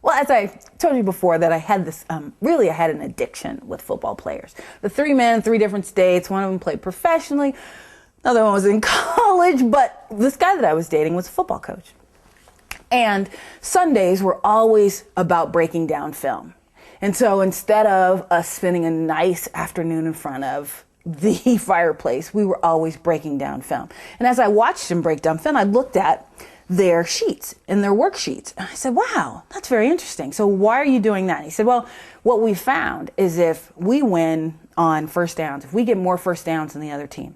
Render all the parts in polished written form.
Well, as I told you before, that I had this, I had an addiction with football players. The three men, three different states. One of them played professionally. Another one was in college. But this guy that I was dating was a football coach. And Sundays were always about breaking down film. And so instead of us spending a nice afternoon in front of the fireplace, we were always breaking down film. And as I watched him break down film, I looked at their sheets and their worksheets. And I said, wow, that's very interesting. So why are you doing that? And he said, well, what we found is if we win on first downs, if we get more first downs than the other team,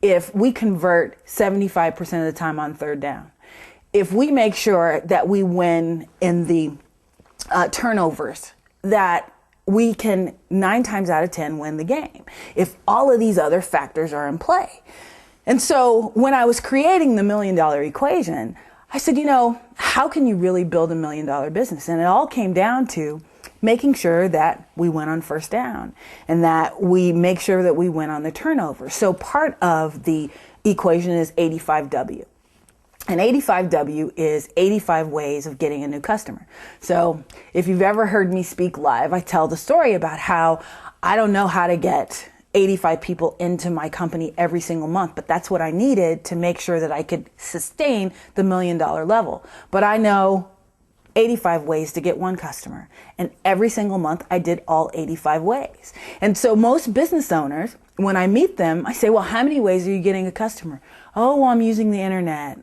if we convert 75% of the time on third down, if we make sure that we win in the turnovers, that we can 9 times out of 10 win the game, if all of these other factors are in play. And so when I was creating the $1 million equation, I said, how can you really build a $1 million business? And it all came down to making sure that we win on first down and that we make sure that we win on the turnover. So part of the equation is 85W. And 85W is 85 ways of getting a new customer. So if you've ever heard me speak live, I tell the story about how I don't know how to get 85 people into my company every single month, but that's what I needed to make sure that I could sustain the $1 million level. But I know 85 ways to get one customer. And every single month I did all 85 ways. And so most business owners, when I meet them, I say, well, how many ways are you getting a customer? Oh, well, I'm using the internet.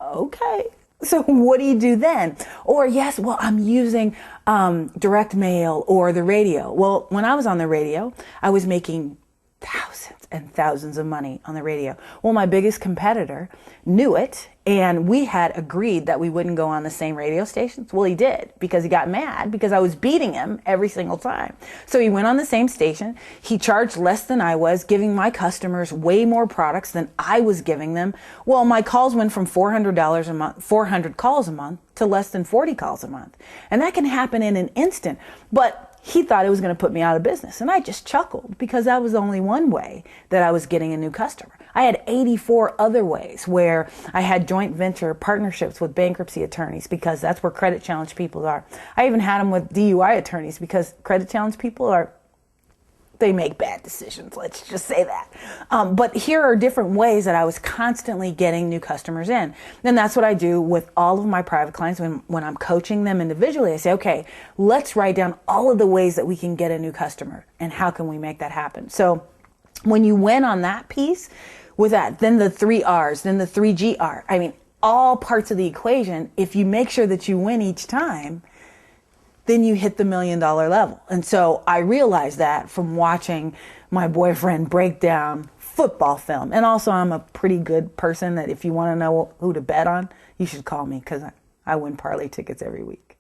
Okay. So what do you do then? Or yes, well, I'm using direct mail or the radio. Well, when I was on the radio, I was making thousands and thousands of money on the radio. Well, my biggest competitor knew it, and we had agreed that we wouldn't go on the same radio stations. Well, he did, because he got mad because I was beating him every single time. So he went on the same station. He charged less than I was, giving my customers way more products than I was giving them. Well, my calls went from $400 a month, 400 calls a month, to less than 40 calls a month. And that can happen in an instant. But he thought it was going to put me out of business. And I just chuckled, because that was only one way that I was getting a new customer. I had 84 other ways where I had joint venture partnerships with bankruptcy attorneys, because that's where credit challenged people are. I even had them with DUI attorneys, because credit challenged people they make bad decisions. Let's just say that. But here are different ways that I was constantly getting new customers in. And that's what I do with all of my private clients when I'm coaching them individually. I say, okay, let's write down all of the ways that we can get a new customer and how can we make that happen. So when you win on that piece with that, then the 3 R's, then the 3GR, I mean, all parts of the equation, if you make sure that you win each time, then you hit the $1 million level. And so I realized that from watching my boyfriend break down football film. And also I'm a pretty good person that if you want to know who to bet on, you should call me, because I win parlay tickets every week.